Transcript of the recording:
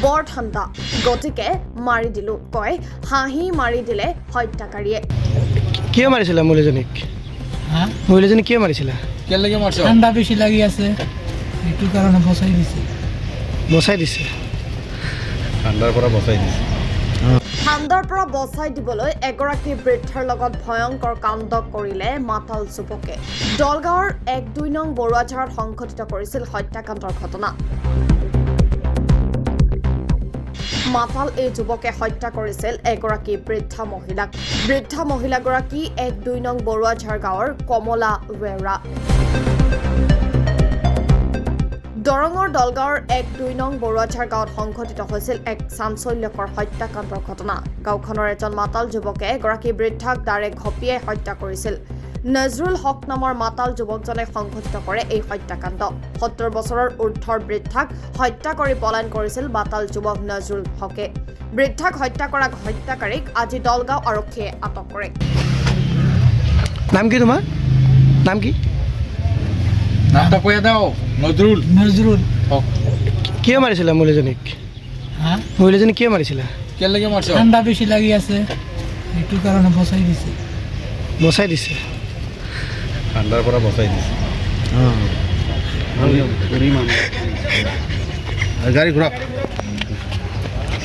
বৰ ঠাণ্ডা গতিকে মাৰি দিলো কয় হাঁহি মাৰি দিলে হত্যাকাৰীয়ে কিয় মাৰিছিলা মহিলাজনীক মহিলাজনী কিয় মাৰিছিলা কেলেকে মাৰছো ঠান্ডা বেশি লাগি আছে এইটো কাৰণে বচাই দিছে ঠান্ডাৰ পৰা বসাই দিছে ঠাণ্ডাৰ পৰা বচাই দিবলৈ এগৰাকী বৃদ্ধাৰ লগত ভয়ংকৰ কাণ্ড কৰিলে মাতাল যুৱকে দলগাঁৱৰ 1-2 নং বৰুৱাঝাৰত সংঘটিত কৰিছিল হত্যাকাণ্ডৰ ঘটনা মাতাল এই যুৱকে হত্যা কৰিছিল এগৰাকী বৃদ্ধা মহিলাগৰাকী 1-2 নং বৰুৱাঝাৰ গাঁৱৰ কমলা ৱেৰা দৰঙৰ দলগাঁৱৰ 1-2 নং বৰুৱাঝাৰ গাঁৱত সংঘটিত হৈছিল এক চাঞ্চল্যকৰ হত্যাকাণ্ডৰ ঘটনা গাঁওখনৰ এজন মাতাল যুৱকে এগৰাকী বৃদ্ধাক দাৰে ঘপিয়াই হত্যা কৰিছিল নজৰুল হক নামৰ মাতাল যুৱকজনে সংঘটিত কৰে এই হত্যাকাণ্ড 70 বছৰৰ ঊৰ্ধ্বৰ বৃদ্ধাক হত্যা কৰি পলায়ন কৰিছিল মাতাল যুৱক নজৰুল হকে বৃদ্ধাক হত্যা কৰা হত্যাকাৰীক আজি দলগাঁও আৰক্ষীয়ে আটক কৰে নাম কি তোমাৰ নাম কি নামটা কয়ে দাও নজৰুল কিয় মাৰিছিলা মহিলাজনীক মহিলাজনী কিয় মাৰিছিলা কেলেকে মাৰছো ঠান্ডা বেশি লাগি আছে এইটো কাৰণে বচাই দিছে ঠান্ডাৰ পৰা বসাই দিছে গাড়ি ঘোৰা